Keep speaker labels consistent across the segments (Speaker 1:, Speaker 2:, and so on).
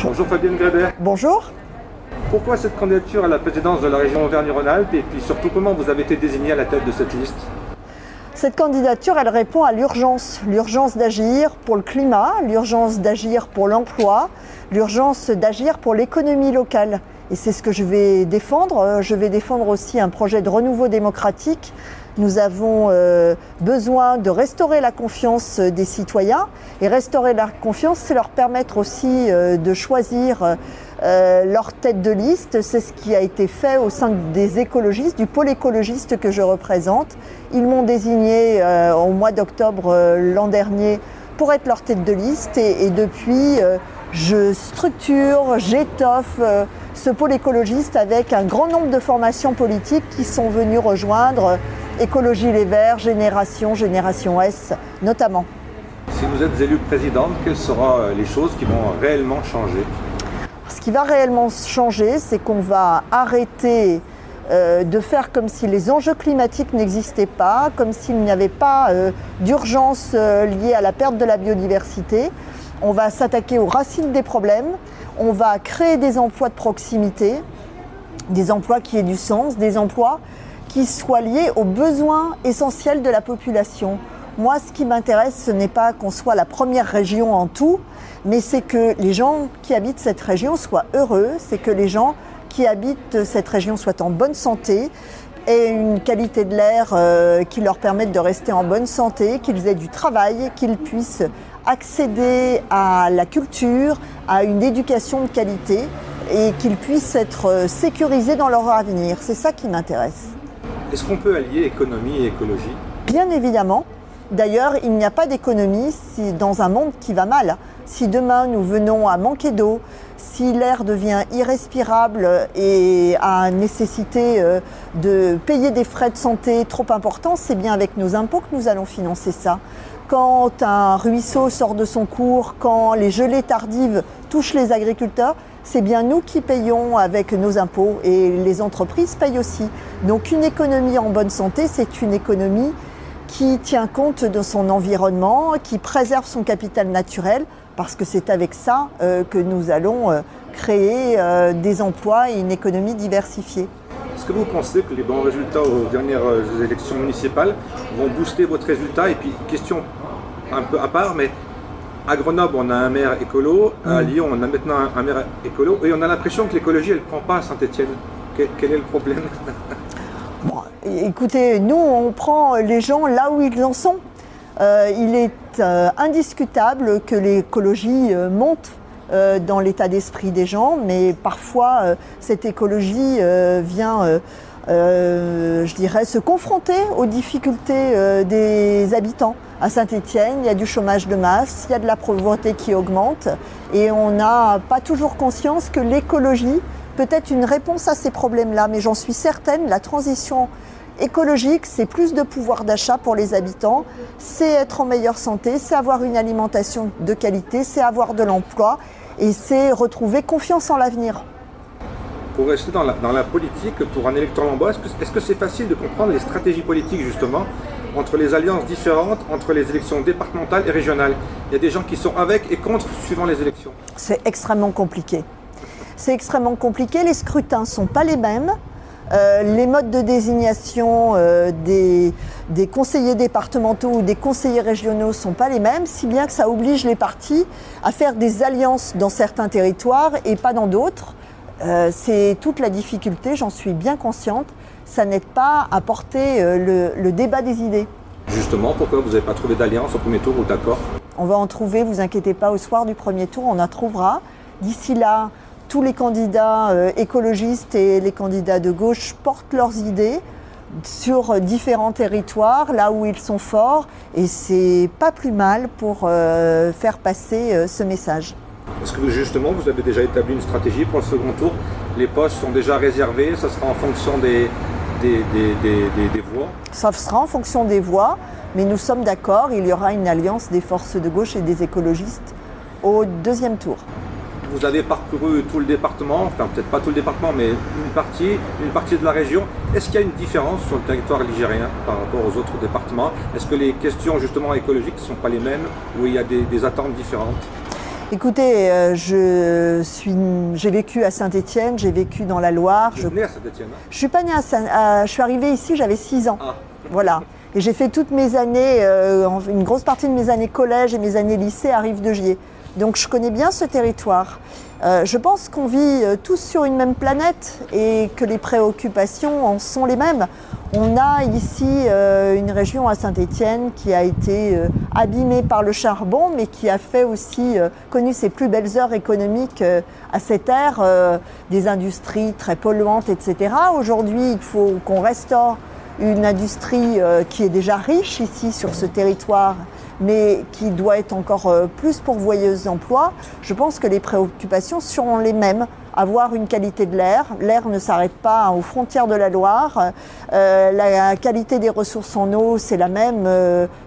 Speaker 1: Bonjour Fabienne Grébert.
Speaker 2: Bonjour.
Speaker 1: Pourquoi cette candidature à la présidence de la région Auvergne-Rhône-Alpes et puis surtout comment vous avez été désigné à la tête de cette liste?
Speaker 2: Cette candidature, elle répond à l'urgence d'agir pour le climat, l'urgence d'agir pour l'emploi, l'urgence d'agir pour l'économie locale. Et c'est ce que je vais défendre. Je vais défendre aussi un projet de renouveau démocratique. Nous avons besoin de restaurer la confiance des citoyens. Et restaurer la confiance, c'est leur permettre aussi de choisir leur tête de liste. C'est ce qui a été fait au sein des écologistes, du pôle écologiste que je représente. Ils m'ont désigné au mois d'octobre l'an dernier pour être leur tête de liste. Et depuis, je structure, j'étoffe ce pôle écologiste avec un grand nombre de formations politiques qui sont venues rejoindre Écologie Les Verts, Génération S notamment.
Speaker 1: Si vous êtes élue présidente, quelles seront les choses qui vont réellement changer?
Speaker 2: Ce qui va réellement changer, c'est qu'on va arrêter de faire comme si les enjeux climatiques n'existaient pas, comme s'il n'y avait pas d'urgence liée à la perte de la biodiversité. On va s'attaquer aux racines des problèmes, on va créer des emplois de proximité, des emplois qui aient du sens, des emplois qui soient liés aux besoins essentiels de la population. Moi, ce qui m'intéresse, ce n'est pas qu'on soit la première région en tout, mais c'est que les gens qui habitent cette région soient heureux, c'est que les gens qui habitent cette région soient en bonne santé, aient une qualité de l'air qui leur permette de rester en bonne santé, qu'ils aient du travail, qu'ils puissent accéder à la culture, à une éducation de qualité et qu'ils puissent être sécurisés dans leur avenir. C'est ça qui m'intéresse.
Speaker 1: Est-ce qu'on peut allier économie et écologie?
Speaker 2: Bien évidemment. D'ailleurs, il n'y a pas d'économie dans un monde qui va mal. Si demain nous venons à manquer d'eau, si l'air devient irrespirable et a nécessité de payer des frais de santé trop importants, c'est bien avec nos impôts que nous allons financer ça. Quand un ruisseau sort de son cours, quand les gelées tardives touchent les agriculteurs, c'est bien nous qui payons avec nos impôts et les entreprises payent aussi. Donc une économie en bonne santé, c'est une économie qui tient compte de son environnement, qui préserve son capital naturel, parce que c'est avec ça que nous allons créer des emplois et une économie diversifiée.
Speaker 1: Est-ce que vous pensez que les bons résultats aux dernières élections municipales vont booster votre résultat? Et puis, question un peu à part, mais à Grenoble, on a un maire écolo, à Lyon, on a maintenant un maire écolo, et on a l'impression que l'écologie, elle ne prend pas à Saint-Étienne. Quel est le problème?
Speaker 2: Bon, écoutez, nous, on prend les gens là où ils en sont. Il est indiscutable que l'écologie monte dans l'état d'esprit des gens, mais parfois cette écologie vient, je dirais, se confronter aux difficultés des habitants. À Saint-Étienne, il y a du chômage de masse, il y a de la pauvreté qui augmente et on n'a pas toujours conscience que l'écologie peut être une réponse à ces problèmes-là. Mais j'en suis certaine, la transition écologique, c'est plus de pouvoir d'achat pour les habitants, c'est être en meilleure santé, c'est avoir une alimentation de qualité, c'est avoir de l'emploi et c'est retrouver confiance en l'avenir.
Speaker 1: Pour rester dans la politique, pour un électeur lambda, est-ce que c'est facile de comprendre les stratégies politiques justement entre les alliances différentes, entre les élections départementales et régionales? Il y a des gens qui sont avec et contre suivant les élections.
Speaker 2: C'est extrêmement compliqué. C'est extrêmement compliqué, les scrutins ne sont pas les mêmes. Les modes de désignation des conseillers départementaux ou des conseillers régionaux ne sont pas les mêmes, si bien que ça oblige les partis à faire des alliances dans certains territoires et pas dans d'autres. C'est toute la difficulté, j'en suis bien consciente. Ça n'aide pas à porter le débat des idées.
Speaker 1: Justement, pourquoi vous n'avez pas trouvé d'alliance au premier tour ou d'accord?
Speaker 2: On va en trouver, vous inquiétez pas, au soir du premier tour, on en trouvera. D'ici là, tous les candidats écologistes et les candidats de gauche portent leurs idées sur différents territoires, là où ils sont forts, et c'est pas plus mal pour faire passer ce message.
Speaker 1: Est-ce que justement vous avez déjà établi une stratégie pour le second tour? Les postes sont déjà réservés, ça sera en fonction des voix?
Speaker 2: Ça sera en fonction des voix, mais nous sommes d'accord, il y aura une alliance des forces de gauche et des écologistes au deuxième tour.
Speaker 1: Vous avez parcouru tout le département, enfin peut-être pas tout le département, mais une partie de la région. Est-ce qu'il y a une différence sur le territoire ligérien par rapport aux autres départements? Est-ce que les questions justement écologiques ne sont pas les mêmes ou il y a des attentes différentes?
Speaker 2: Écoutez, j'ai vécu à Saint-Étienne, j'ai vécu dans la Loire.
Speaker 1: Vous êtes né à Saint-Étienne?
Speaker 2: Je suis pas née je suis arrivée ici, j'avais 6 ans.
Speaker 1: Ah.
Speaker 2: Voilà. Et j'ai fait toutes mes années, une grosse partie de mes années collège et mes années lycée à Rive-de-Gier. Donc je connais bien ce territoire. Je pense qu'on vit tous sur une même planète et que les préoccupations en sont les mêmes. On a ici une région à Saint-Étienne qui a été abîmée par le charbon, mais qui a fait aussi connu ses plus belles heures économiques à cette ère, des industries très polluantes, etc. Aujourd'hui, il faut qu'on restaure une industrie qui est déjà riche ici sur ce territoire, mais qui doit être encore plus pourvoyeuse d'emplois. Je pense que les préoccupations seront les mêmes. Avoir une qualité de l'air. L'air ne s'arrête pas aux frontières de la Loire. La qualité des ressources en eau, c'est la même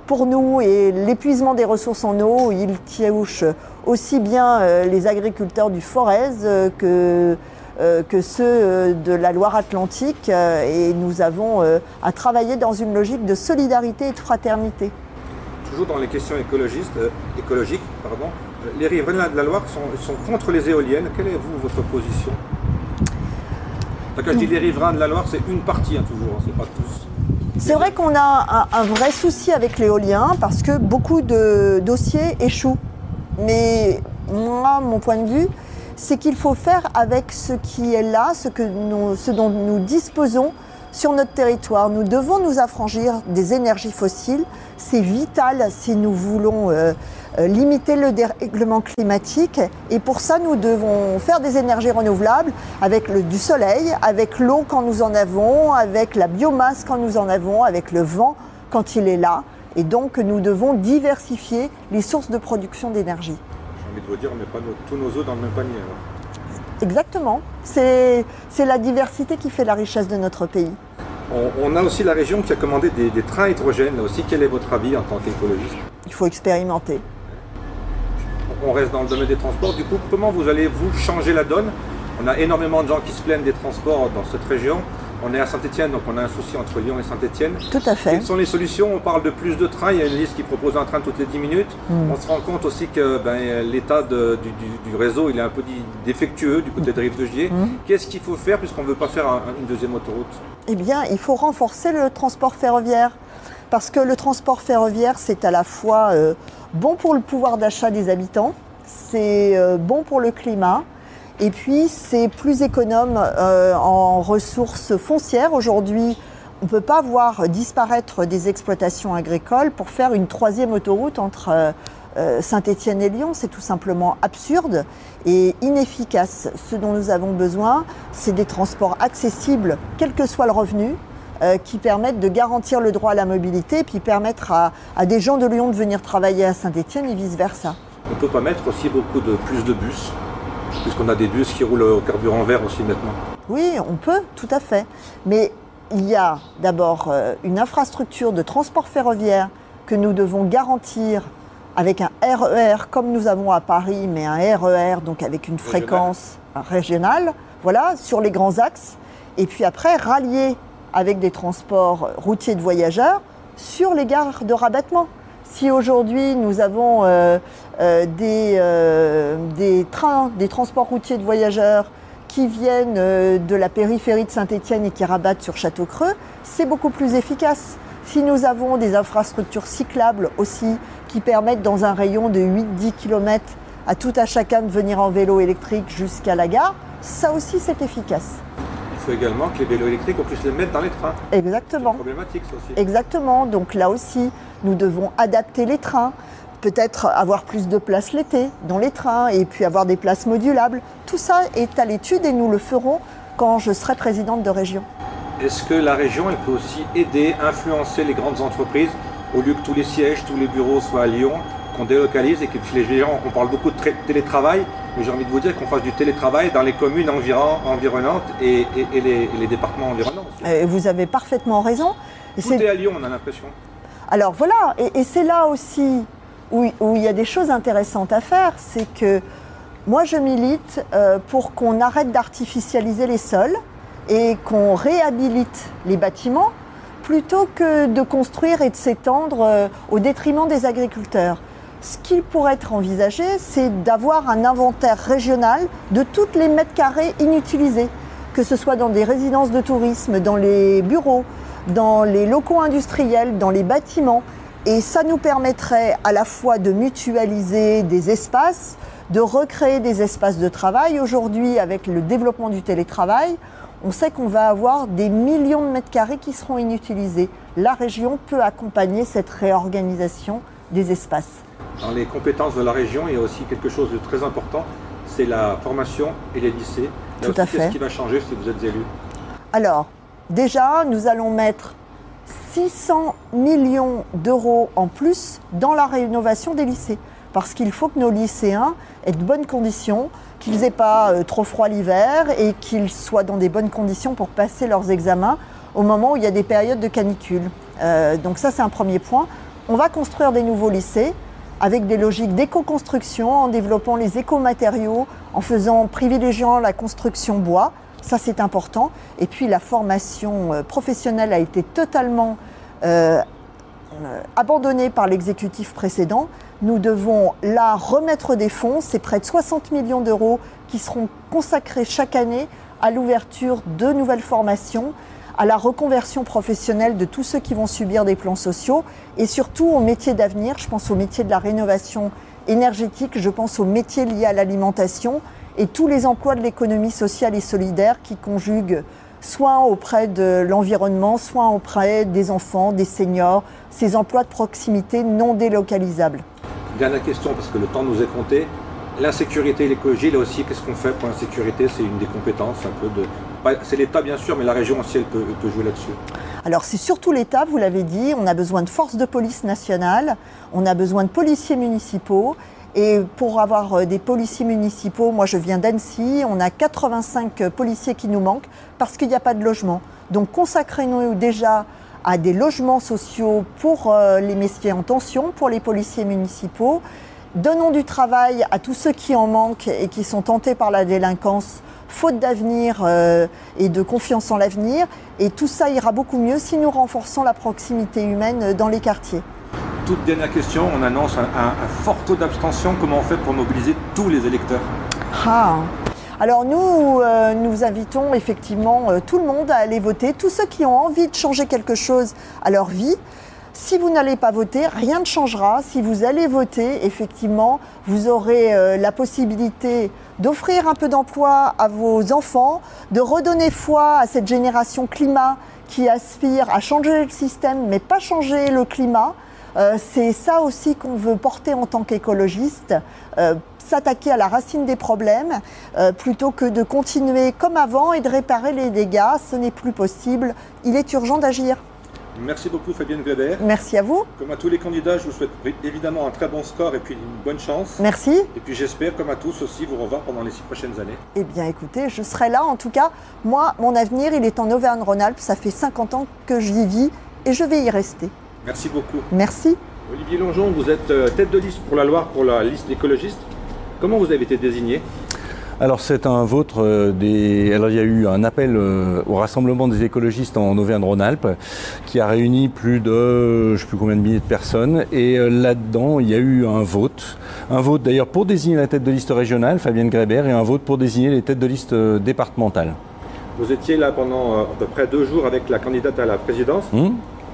Speaker 2: pour nous. Et l'épuisement des ressources en eau, il touche aussi bien les agriculteurs du Forez que ceux de la Loire-Atlantique. Et nous avons à travailler dans une logique de solidarité et de fraternité.
Speaker 1: Toujours dans les questions écologiques, les riverains de la Loire sont contre les éoliennes. Quelle est votre position? Quand je dis les riverains de la Loire, c'est une partie, toujours, c'est pas tous.
Speaker 2: C'est vrai qu'on a un vrai souci avec l'éolien parce que beaucoup de dossiers échouent. Mais moi, mon point de vue, c'est qu'il faut faire avec ce qui est là, ce dont nous disposons sur notre territoire. Nous devons nous affranchir des énergies fossiles. C'est vital si nous voulons limiter le dérèglement climatique. Et pour ça, nous devons faire des énergies renouvelables avec du soleil, avec l'eau quand nous en avons, avec la biomasse quand nous en avons, avec le vent quand il est là. Et donc, nous devons diversifier les sources de production d'énergie.
Speaker 1: J'ai envie de vous dire, on ne met pas tous nos œufs dans le même panier. Alors.
Speaker 2: Exactement. C'est la diversité qui fait la richesse de notre pays.
Speaker 1: On a aussi la région qui a commandé des trains hydrogène aussi. Quel est votre avis en tant qu'écologiste?
Speaker 2: Il faut expérimenter.
Speaker 1: On reste dans le domaine des transports. Du coup, comment vous allez changer la donne? On a énormément de gens qui se plaignent des transports dans cette région. On est à Saint-Étienne, donc on a un souci entre Lyon et Saint-Étienne.
Speaker 2: Tout à fait.
Speaker 1: Quelles sont les solutions? On parle de plus de trains. Il y a une liste qui propose un train toutes les 10 minutes. On se rend compte aussi que l'état du réseau il est un peu défectueux du côté de Rive-de-Gier. Qu'est-ce qu'il faut faire puisqu'on ne veut pas faire une deuxième autoroute?
Speaker 2: Eh bien, il faut renforcer le transport ferroviaire. Parce que le transport ferroviaire, c'est à la fois bon pour le pouvoir d'achat des habitants, c'est bon pour le climat, et puis c'est plus économe en ressources foncières. Aujourd'hui, on ne peut pas voir disparaître des exploitations agricoles pour faire une troisième autoroute entre Saint-Étienne et Lyon. C'est tout simplement absurde et inefficace. Ce dont nous avons besoin, c'est des transports accessibles, quel que soit le revenu, qui permettent de garantir le droit à la mobilité et puis permettre à des gens de Lyon de venir travailler à Saint-Étienne et vice-versa.
Speaker 1: On ne peut pas mettre aussi plus de bus, puisqu'on a des bus qui roulent au carburant vert aussi maintenant.
Speaker 2: Oui, on peut, tout à fait. Mais il y a d'abord une infrastructure de transport ferroviaire que nous devons garantir avec un RER comme nous avons à Paris, mais un RER donc avec une fréquence régionale, voilà, sur les grands axes. Et puis après, rallier avec des transports routiers de voyageurs sur les gares de rabattement. Si aujourd'hui nous avons des trains, des transports routiers de voyageurs qui viennent de la périphérie de Saint-Étienne et qui rabattent sur Château-Creux, c'est beaucoup plus efficace. Si nous avons des infrastructures cyclables aussi qui permettent dans un rayon de 8-10 km à tout à chacun de venir en vélo électrique jusqu'à la gare, ça aussi c'est efficace.
Speaker 1: Il faut également que les vélos électriques, on puisse les mettre dans les trains.
Speaker 2: Exactement.
Speaker 1: C'est problématique ça aussi.
Speaker 2: Exactement. Donc là aussi, nous devons adapter les trains, peut-être avoir plus de places l'été dans les trains et puis avoir des places modulables. Tout ça est à l'étude et nous le ferons quand je serai présidente de région.
Speaker 1: Est-ce que la région elle peut aussi aider, influencer les grandes entreprises au lieu que tous les sièges, tous les bureaux soient à Lyon, qu'on délocalise et que les gens, on parle beaucoup de télétravail, mais j'ai envie de vous dire qu'on fasse du télétravail dans les communes environnantes et les départements environnants aussi.
Speaker 2: Vous avez parfaitement raison.
Speaker 1: Tout est à Lyon, on a l'impression.
Speaker 2: Alors voilà, et c'est là aussi où il y a des choses intéressantes à faire, c'est que moi je milite pour qu'on arrête d'artificialiser les sols et qu'on réhabilite les bâtiments plutôt que de construire et de s'étendre au détriment des agriculteurs. Ce qui pourrait être envisagé, c'est d'avoir un inventaire régional de tous les mètres carrés inutilisés, que ce soit dans des résidences de tourisme, dans les bureaux, dans les locaux industriels, dans les bâtiments. Et ça nous permettrait à la fois de mutualiser des espaces, de recréer des espaces de travail. Aujourd'hui, avec le développement du télétravail, on sait qu'on va avoir des millions de mètres carrés qui seront inutilisés. La région peut accompagner cette réorganisation des espaces.
Speaker 1: Dans les compétences de la région, il y a aussi quelque chose de très important, c'est la formation et les lycées.
Speaker 2: Tout à fait.
Speaker 1: Qu'est-ce qui va changer si vous êtes élu?
Speaker 2: Alors, déjà, nous allons mettre 600 millions d'euros en plus dans la rénovation des lycées. Parce qu'il faut que nos lycéens aient de bonnes conditions, qu'ils n'aient pas trop froid l'hiver et qu'ils soient dans des bonnes conditions pour passer leurs examens au moment où il y a des périodes de canicule. Donc ça, c'est un premier point. On va construire des nouveaux lycées avec des logiques d'éco-construction, en développant les écomatériaux, en privilégiant la construction bois. Ça, c'est important. Et puis, la formation professionnelle a été totalement abandonnée par l'exécutif précédent. Nous devons là remettre des fonds. C'est près de 60 millions d'euros qui seront consacrés chaque année à l'ouverture de nouvelles formations, à la reconversion professionnelle de tous ceux qui vont subir des plans sociaux et surtout aux métiers d'avenir. Je pense aux métiers de la rénovation énergétique, je pense aux métiers liés à l'alimentation et tous les emplois de l'économie sociale et solidaire qui conjuguent soit auprès de l'environnement, soit auprès des enfants, des seniors, ces emplois de proximité non délocalisables.
Speaker 1: Dernière question, parce que le temps nous est compté. L'insécurité et l'écologie, là aussi, qu'est-ce qu'on fait pour l'insécurité? C'est une des compétences, un peu de... C'est l'État, bien sûr, mais la région aussi, elle peut jouer là-dessus.
Speaker 2: Alors, c'est surtout l'État, vous l'avez dit. On a besoin de forces de police nationales, on a besoin de policiers municipaux. Et pour avoir des policiers municipaux, moi je viens d'Annecy, on a 85 policiers qui nous manquent parce qu'il n'y a pas de logement. Donc, consacrez-nous déjà à des logements sociaux pour les métiers en tension, pour les policiers municipaux. Donnons du travail à tous ceux qui en manquent et qui sont tentés par la délinquance, faute d'avenir et de confiance en l'avenir. Et tout ça ira beaucoup mieux si nous renforçons la proximité humaine dans les quartiers.
Speaker 1: Toute dernière question, on annonce un fort taux d'abstention. Comment on fait pour mobiliser tous les électeurs?
Speaker 2: Alors nous invitons effectivement tout le monde à aller voter, tous ceux qui ont envie de changer quelque chose à leur vie. Si vous n'allez pas voter, rien ne changera. Si vous allez voter, effectivement, vous aurez la possibilité d'offrir un peu d'emploi à vos enfants, de redonner foi à cette génération climat qui aspire à changer le système, mais pas changer le climat. C'est ça aussi qu'on veut porter en tant qu'écologiste, s'attaquer à la racine des problèmes, plutôt que de continuer comme avant et de réparer les dégâts. Ce n'est plus possible. Il est urgent d'agir.
Speaker 1: Merci beaucoup Fabienne Weber.
Speaker 2: Merci à vous.
Speaker 1: Comme à tous les candidats, je vous souhaite évidemment un très bon score et puis une bonne chance.
Speaker 2: Merci.
Speaker 1: Et puis j'espère, comme à tous aussi, vous revoir pendant les 6 prochaines années.
Speaker 2: Eh bien écoutez, je serai là. En tout cas, moi, mon avenir, il est en Auvergne-Rhône-Alpes. Ça fait 50 ans que j'y vis et je vais y rester.
Speaker 1: Merci beaucoup.
Speaker 2: Merci.
Speaker 1: Olivier Longeon, vous êtes tête de liste pour la Loire pour la liste écologiste. Comment vous avez été désigné?
Speaker 3: Alors c'est un vote Alors il y a eu un appel au rassemblement des écologistes en Auvergne-Rhône-Alpes qui a réuni plus de, je ne sais plus combien de milliers de personnes. Et là-dedans, il y a eu un vote d'ailleurs pour désigner la tête de liste régionale, Fabienne Grébert, et un vote pour désigner les têtes de liste départementales.
Speaker 1: Vous étiez là pendant à peu près 2 jours avec la candidate à la présidence.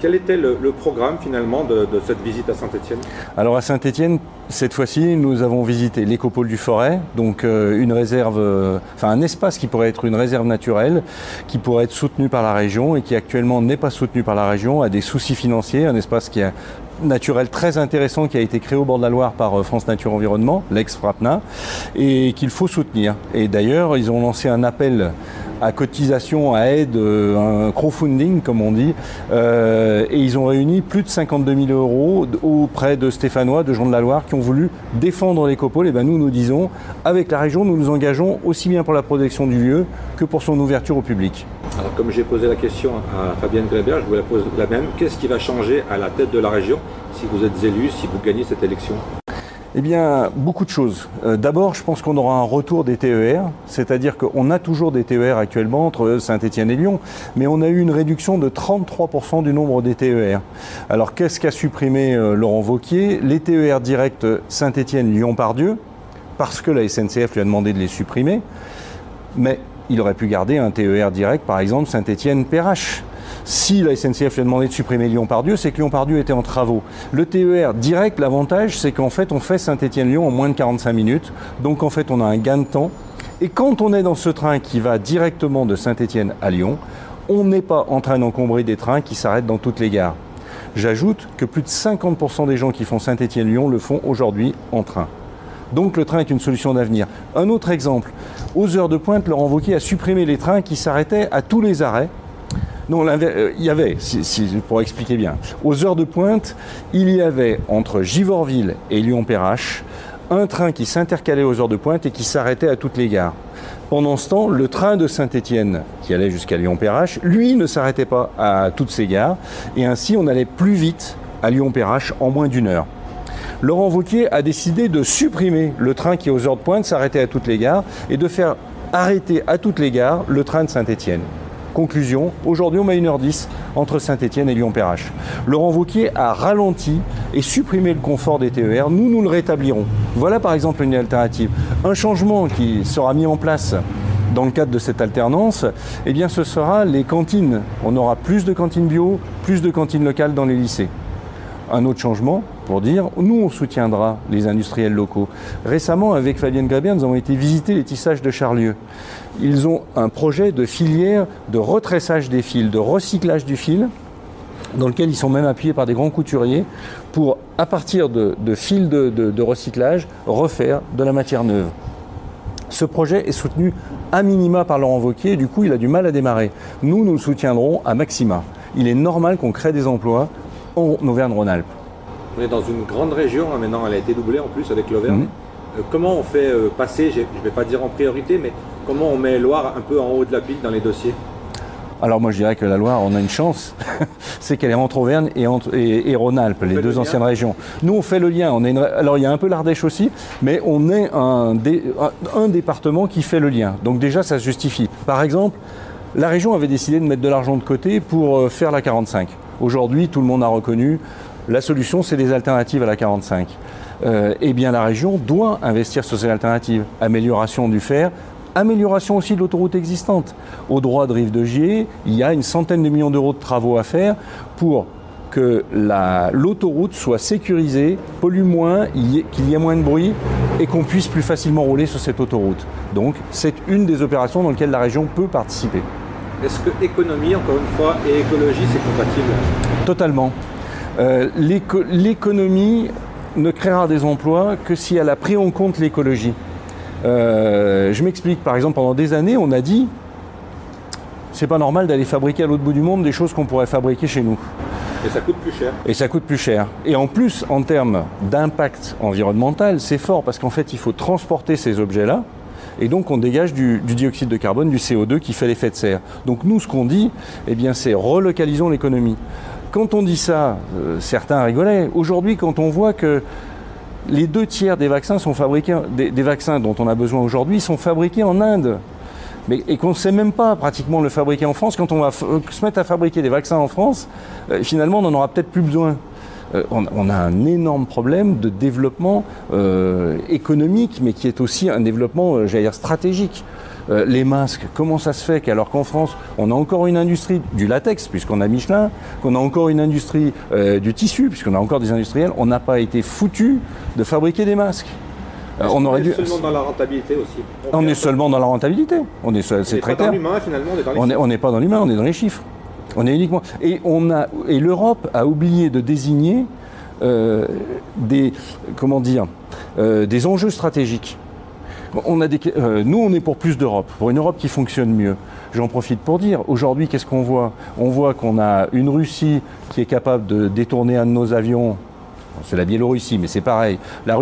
Speaker 1: Quel était le programme finalement de cette visite à Saint-Étienne? Alors
Speaker 3: à Saint-Étienne, cette fois-ci, nous avons visité l'écopôle du Forêt, donc une réserve, un espace qui pourrait être une réserve naturelle, qui pourrait être soutenu par la région et qui actuellement n'est pas soutenu par la région, a des soucis financiers, un espace qui est naturel très intéressant qui a été créé au bord de la Loire par France Nature Environnement, l'ex-FRAPNA, et qu'il faut soutenir. Et d'ailleurs, ils ont lancé un appel à cotisation, à aide, un crowdfunding comme on dit, et ils ont réuni plus de 52 000 euros auprès de Stéphanois, de gens de la Loire qui ont voulu défendre l'écopôle. Et bien nous disons, avec la région, nous nous engageons aussi bien pour la protection du lieu que pour son ouverture au public.
Speaker 1: Alors comme j'ai posé la question à Fabienne Grébert, je vous la pose la même. Qu'est-ce qui va changer à la tête de la région si vous êtes élu, si vous gagnez cette élection?
Speaker 3: Eh bien, beaucoup de choses. D'abord, je pense qu'on aura un retour des TER, c'est-à-dire qu'on a toujours des TER actuellement entre Saint-Étienne et Lyon, mais on a eu une réduction de 33% du nombre des TER. Alors, qu'est-ce qu'a supprimé Laurent Wauquiez? Les TER directs Saint-Étienne-Lyon-Part-Dieu, parce que la SNCF lui a demandé de les supprimer, mais il aurait pu garder un TER direct, par exemple, Saint-Étienne-Perrache. Si la SNCF lui a demandé de supprimer Lyon-Part-Dieu, c'est que Lyon-Part-Dieu était en travaux. Le TER direct, l'avantage, c'est qu'en fait, on fait Saint-Étienne-Lyon en moins de 45 minutes. Donc, en fait, on a un gain de temps. Et quand on est dans ce train qui va directement de Saint-Étienne à Lyon, on n'est pas en train d'encombrer des trains qui s'arrêtent dans toutes les gares. J'ajoute que plus de 50% des gens qui font Saint-Étienne-Lyon le font aujourd'hui en train. Donc, le train est une solution d'avenir. Un autre exemple, aux heures de pointe, Laurent Wauquiez a supprimé les trains qui s'arrêtaient à tous les arrêts. Non, il y avait, pour expliquer bien, aux heures de pointe, il y avait entre Givorville et Lyon-Perrache un train qui s'intercalait aux heures de pointe et qui s'arrêtait à toutes les gares. Pendant ce temps, le train de Saint-Étienne, qui allait jusqu'à Lyon-Perrache, lui ne s'arrêtait pas à toutes ces gares, et ainsi on allait plus vite à Lyon-Perrache en moins d'une heure. Laurent Wauquiez a décidé de supprimer le train qui, aux heures de pointe, s'arrêtait à toutes les gares et de faire arrêter à toutes les gares le train de Saint-Étienne. Conclusion, aujourd'hui on met 1h10 entre Saint-Étienne et Lyon-Perrache. Laurent Wauquiez a ralenti et supprimé le confort des TER, nous le rétablirons. Voilà par exemple une alternative. Un changement qui sera mis en place dans le cadre de cette alternance, eh bien ce sera les cantines. On aura plus de cantines bio, plus de cantines locales dans les lycées. Un autre changement, pour dire, nous on soutiendra les industriels locaux. Récemment, avec Fabienne Grébert, nous avons été visiter les tissages de Charlieu. Ils ont un projet de filière de retressage des fils, de recyclage du fil, dans lequel ils sont même appuyés par des grands couturiers pour, à partir de fils de recyclage, refaire de la matière neuve. Ce projet est soutenu à minima par Laurent Wauquiez et du coup il a du mal à démarrer. Nous le soutiendrons à maxima. Il est normal qu'on crée des emplois en Auvergne-Rhône-Alpes.
Speaker 1: On est dans une grande région, hein, maintenant elle a été doublée en plus avec l'Auvergne. Comment on fait passer, je ne vais pas dire en priorité, mais comment on met Loire un peu en haut de la pile dans les dossiers?
Speaker 3: Alors moi je dirais que la Loire, on a une chance, c'est qu'elle est entre Auvergne et Rhône-Alpes, les deux anciennes régions. Nous on fait le lien, alors il y a un peu l'Ardèche aussi, mais on est un département qui fait le lien. Donc déjà ça se justifie. Par exemple, la région avait décidé de mettre de l'argent de côté pour faire la 45. Aujourd'hui, tout le monde a reconnu, la solution, c'est des alternatives à la 45. Eh bien, la région doit investir sur ces alternatives. Amélioration du fer, amélioration aussi de l'autoroute existante. Au droit de Rive de Gier, il y a une centaine de millions d'euros de travaux à faire pour que l'autoroute soit sécurisée, pollue moins, qu'il y ait moins de bruit et qu'on puisse plus facilement rouler sur cette autoroute. Donc, c'est une des opérations dans lesquelles la région peut participer.
Speaker 1: Est-ce que économie, encore une fois, et écologie, c'est compatible?
Speaker 3: Totalement. L'économie ne créera des emplois que si elle a pris en compte l'écologie. Je m'explique. Par exemple, pendant des années, on a dit c'est pas normal d'aller fabriquer à l'autre bout du monde des choses qu'on pourrait fabriquer chez nous.
Speaker 1: Et ça coûte plus cher.
Speaker 3: Et ça coûte plus cher. Et en plus, en termes d'impact environnemental, c'est fort parce qu'en fait, il faut transporter ces objets-là. Et donc, on dégage du dioxyde de carbone, du CO2 qui fait l'effet de serre. Donc, nous, ce qu'on dit, eh bien, c'est relocalisons l'économie. Quand on dit ça, certains rigolaient. Aujourd'hui, quand on voit que les 2/3 des vaccins sont fabriqués, des vaccins dont on a besoin aujourd'hui, sont fabriqués en Inde. Et qu'on ne sait même pas pratiquement le fabriquer en France, quand on va se mettre à fabriquer des vaccins en France, finalement, on n'en aura peut-être plus besoin. On a un énorme problème de développement économique, mais qui est aussi un développement, j'allais dire, stratégique. Les masques, comment ça se fait qu'alors qu'en France, on a encore une industrie du latex, puisqu'on a Michelin, qu'on a encore une industrie du tissu, puisqu'on a encore des industriels, on n'a pas été foutu de fabriquer des masques.
Speaker 1: On aurait dû seulement dans la rentabilité aussi.
Speaker 3: On est seulement dans la rentabilité. C'est très clair. On n'est pas dans l'humain, on est dans les chiffres. On est uniquement. Et l'Europe a oublié de désigner des enjeux stratégiques. Nous, on est pour plus d'Europe, pour une Europe qui fonctionne mieux. J'en profite pour dire, aujourd'hui, qu'est-ce qu'on voit? On voit qu'on a une Russie qui est capable de détourner un de nos avions c'est la Biélorussie, mais c'est pareil. La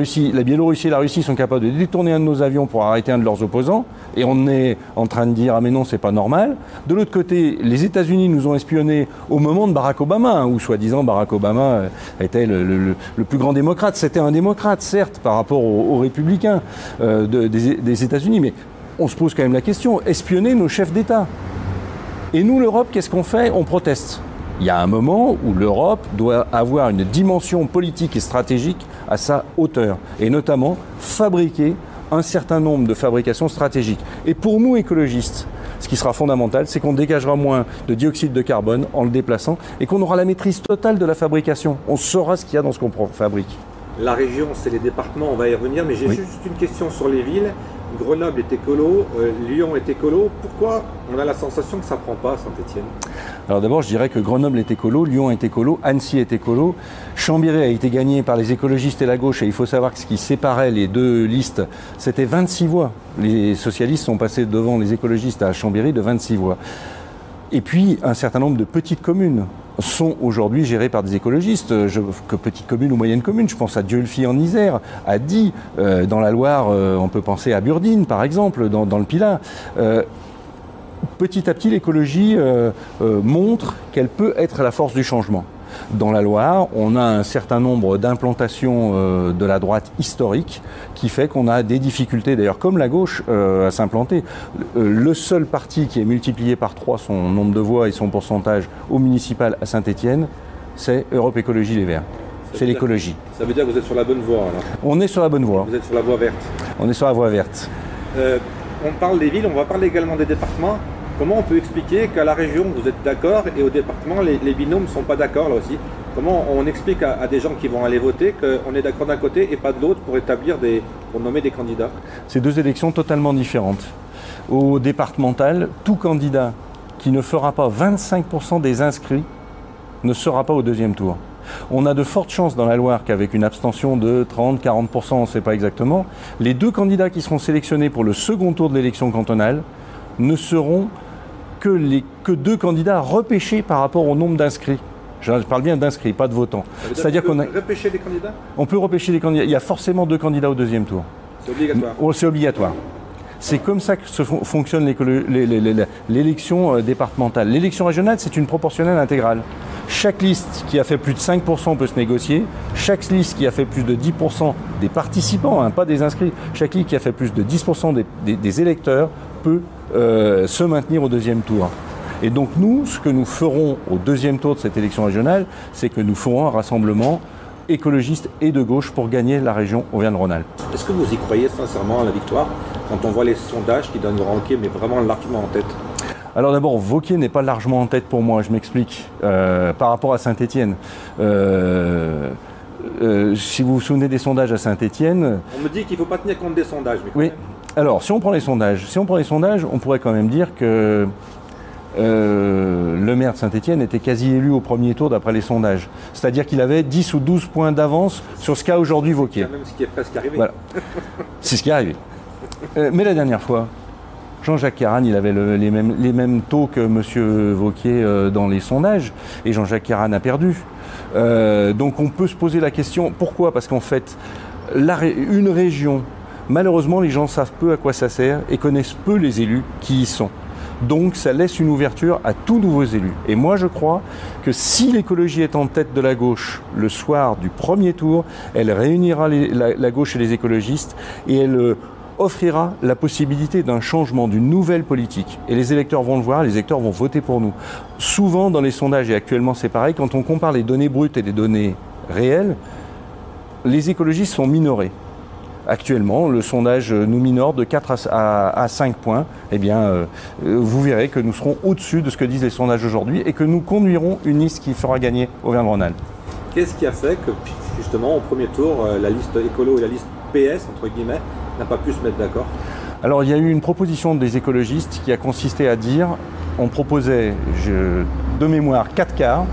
Speaker 3: Biélorussie et la Russie sont capables de détourner un de nos avions pour arrêter un de leurs opposants, et on est en train de dire « ah mais non, c'est pas normal ». De l'autre côté, les États-Unis nous ont espionnés au moment de Barack Obama, où soi-disant Barack Obama était le plus grand démocrate. C'était un démocrate, certes, par rapport aux républicains des États-Unis, mais on se pose quand même la question, espionner nos chefs d'État. Et nous, l'Europe, qu'est-ce qu'on fait? On proteste. Il y a un moment où l'Europe doit avoir une dimension politique et stratégique à sa hauteur, et notamment fabriquer un certain nombre de fabrications stratégiques. Et pour nous, écologistes, ce qui sera fondamental, c'est qu'on dégagera moins de dioxyde de carbone en le déplaçant, et qu'on aura la maîtrise totale de la fabrication. On saura ce qu'il y a dans ce qu'on fabrique.
Speaker 1: La région, c'est les départements, on va y revenir, mais j'ai juste une question sur les villes. Grenoble est écolo, Lyon est écolo. Pourquoi on a la sensation que ça ne prend pas à Saint-Étienne?
Speaker 3: Alors d'abord, je dirais que Grenoble est écolo, Lyon est écolo, Annecy est écolo. Chambéry a été gagné par les écologistes et la gauche, et il faut savoir que ce qui séparait les deux listes, c'était 26 voix. Les socialistes sont passés devant les écologistes à Chambéry de 26 voix. Et puis, un certain nombre de petites communes sont aujourd'hui gérées par des écologistes. Que petites communes ou moyennes communes, je pense à Dieulefit en Isère, à Die, dans la Loire, on peut penser à Burdines par exemple, dans le Pilat. Petit à petit, l'écologie montre qu'elle peut être la force du changement. Dans la Loire, on a un certain nombre d'implantations de la droite historique qui fait qu'on a des difficultés, d'ailleurs comme la gauche, à s'implanter. Le seul parti qui est multiplié par 3 son nombre de voix et son pourcentage au municipal à Saint-Étienne, c'est Europe Écologie Les Verts. C'est l'écologie.
Speaker 1: Ça veut dire que vous êtes sur la bonne voie alors?
Speaker 3: On est sur la bonne voie.
Speaker 1: Vous êtes sur la voie verte?
Speaker 3: On est sur la voie verte.
Speaker 1: On parle des villes, on va parler également des départements. Comment on peut expliquer qu'à la région, vous êtes d'accord et au département, les binômes ne sont pas d'accord là aussi? Comment on explique à des gens qui vont aller voter qu'on est d'accord d'un côté et pas de l'autre pour nommer des candidats?
Speaker 3: C'est deux élections totalement différentes. Au départemental, tout candidat qui ne fera pas 25% des inscrits ne sera pas au deuxième tour. On a de fortes chances dans la Loire qu'avec une abstention de 30-40%, on ne sait pas exactement, les deux candidats qui seront sélectionnés pour le second tour de l'élection cantonale ne seront que deux candidats repêchés par rapport au nombre d'inscrits. Je parle bien d'inscrits, pas de votants.
Speaker 1: C'est-à-dire qu'on peut repêcher des candidats?
Speaker 3: On peut repêcher des candidats. Il y a forcément 2 candidats au deuxième tour.
Speaker 1: C'est obligatoire?
Speaker 3: C'est obligatoire. C'est comme ça que fonctionne l'élection départementale. L'élection régionale, c'est une proportionnelle intégrale. Chaque liste qui a fait plus de 5% peut se négocier. Chaque liste qui a fait plus de 10% des participants, pas des inscrits, chaque liste qui a fait plus de 10% des électeurs peut se maintenir au deuxième tour. Et donc nous, ce que nous ferons au deuxième tour de cette élection régionale, c'est que nous ferons un rassemblement écologiste et de gauche pour gagner la région Auvergne-Rhône-Alpes.
Speaker 1: Est-ce que vous y croyez sincèrement à la victoire quand on voit les sondages qui donnent Wauquiez mais vraiment largement en tête?
Speaker 3: Alors d'abord, Wauquiez n'est pas largement en tête pour moi, je m'explique. Par rapport à Saint-Étienne, si vous vous souvenez des sondages à Saint-Étienne...
Speaker 1: On me dit qu'il ne faut pas tenir compte des sondages. Mais
Speaker 3: oui. Alors, si on prend les sondages, on pourrait quand même dire que le maire de Saint-Étienne était quasi élu au premier tour d'après les sondages. C'est-à-dire qu'il avait 10 ou 12 points d'avance sur ce qu'a aujourd'hui Wauquiez.
Speaker 1: C'est même ce qui est presque arrivé.
Speaker 3: Voilà. C'est ce qui est arrivé. Mais la dernière fois, Jean-Jacques Caran, il avait les mêmes taux que M. Wauquiez dans les sondages, et Jean-Jacques Caran a perdu. Donc on peut se poser la question, pourquoi? Parce qu'en fait, une région, malheureusement, les gens savent peu à quoi ça sert et connaissent peu les élus qui y sont. Donc ça laisse une ouverture à tous nouveaux élus. Et moi je crois que si l'écologie est en tête de la gauche le soir du premier tour, elle réunira la gauche et les écologistes et elle offrira la possibilité d'un changement, d'une nouvelle politique. Et les électeurs vont le voir, les électeurs vont voter pour nous. Souvent dans les sondages, et actuellement c'est pareil, quand on compare les données brutes et les données réelles, les écologistes sont minorés. Actuellement, le sondage nous minore de 4 à 5 points. Eh bien, vous verrez que nous serons au-dessus de ce que disent les sondages aujourd'hui et que nous conduirons une liste qui fera gagner Auvergne-Rhône-Alpes.
Speaker 1: Qu'est-ce qui a fait que, justement, au premier tour, la liste écolo et la liste PS, entre guillemets, n'a pas pu se mettre d'accord?
Speaker 3: Alors, il y a eu une proposition des écologistes qui a consisté à dire, on proposait, de mémoire, 4 quarts,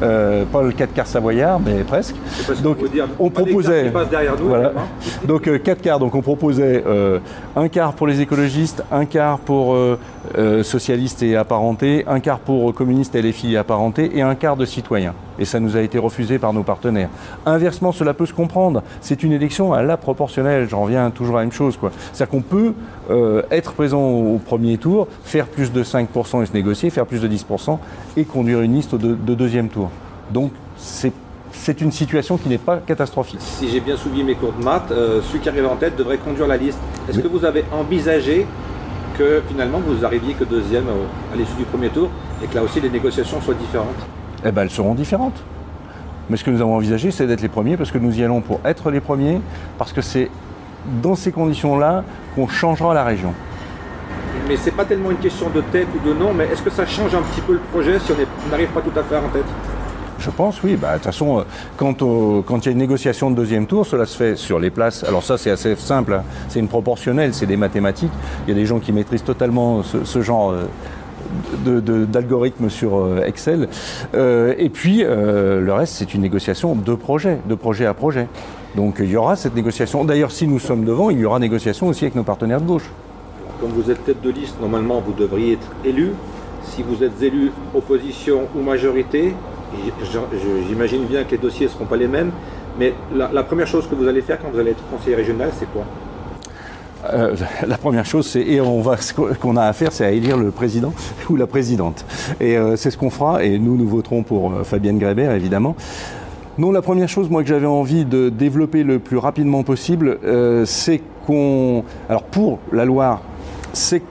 Speaker 3: pas le 4 quarts savoyard, mais presque. Donc on proposait,
Speaker 1: nous,
Speaker 3: voilà. Donc 4 quarts, donc on proposait un quart pour les écologistes, un quart pour socialistes et apparentés, un quart pour communistes, LFI et apparentés, et un quart de citoyens. et ça nous a été refusé par nos partenaires. Inversement, cela peut se comprendre. C'est une élection à la proportionnelle. J'en reviens toujours à la même chose, quoi. C'est-à-dire qu'on peut être présent au premier tour, faire plus de 5% et se négocier, faire plus de 10% et conduire une liste de deuxième tour. Donc c'est une situation qui n'est pas catastrophique.
Speaker 1: Si j'ai bien suivi mes cours de maths, celui qui arrive en tête devrait conduire la liste. Est-ce que vous avez envisagé que finalement vous arriviez que deuxième à l'issue du premier tour et que là aussi les négociations soient différentes?
Speaker 3: Eh bien, elles seront différentes. Mais ce que nous avons envisagé, c'est d'être les premiers parce que nous y allons pour être les premiers, parce que c'est dans ces conditions-là qu'on changera la région.
Speaker 1: Mais c'est pas tellement une question de tête ou de nom, mais est-ce que ça change un petit peu le projet si on n'arrive pas tout à fait en tête?
Speaker 3: Je pense, oui. De toute façon, quand il y a une négociation de deuxième tour, cela se fait sur les places. Alors ça, c'est assez simple, hein. C'est une proportionnelle, c'est des mathématiques. Il y a des gens qui maîtrisent totalement ce genre d'algorithme sur Excel. Et puis, le reste, c'est une négociation de projet à projet. Donc, il y aura cette négociation. D'ailleurs, si nous sommes devant, il y aura négociation aussi avec nos partenaires de gauche.
Speaker 1: Alors, comme vous êtes tête de liste, normalement, vous devriez être élu. Si vous êtes élu opposition ou majorité, j'imagine bien que les dossiers ne seront pas les mêmes, mais la première chose que vous allez faire quand vous allez être conseiller régional, c'est quoi?
Speaker 3: La première chose, ce qu'on a à faire, c'est à élire le président ou la présidente. Et c'est ce qu'on fera, et nous voterons pour Fabienne Grébert, évidemment. Non, la première chose, moi, que j'avais envie de développer le plus rapidement possible, c'est qu'on... Alors, pour la Loire, c'est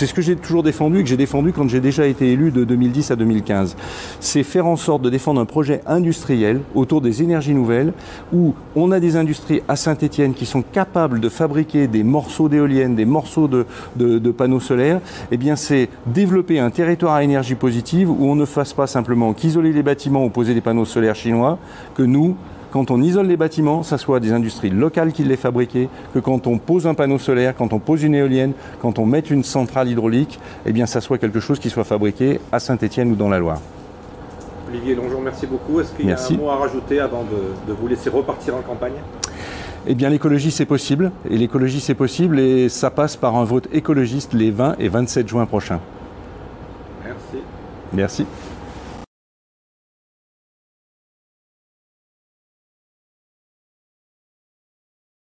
Speaker 3: ce que j'ai toujours défendu, que j'ai défendu quand j'ai déjà été élu de 2010 à 2015. C'est faire en sorte de défendre un projet industriel autour des énergies nouvelles où on a des industries à Saint-Étienne qui sont capables de fabriquer des morceaux d'éoliennes, des morceaux de panneaux solaires. Eh bien, c'est développer un territoire à énergie positive où on ne fasse pas simplement qu'isoler les bâtiments ou poser des panneaux solaires chinois, que nous, quand on isole les bâtiments, ça soit des industries locales qui les fabriquent, que quand on pose un panneau solaire, quand on pose une éolienne, quand on met une centrale hydraulique, eh bien ça soit quelque chose qui soit fabriqué à Saint-Étienne ou dans la Loire.
Speaker 1: Olivier Longeon, merci beaucoup. Est-ce qu'il y a un mot à rajouter avant de vous laisser repartir en campagne?
Speaker 3: Eh bien l'écologie c'est possible, et ça passe par un vote écologiste les 20 et 27 juin prochains.
Speaker 1: Merci.
Speaker 3: Merci.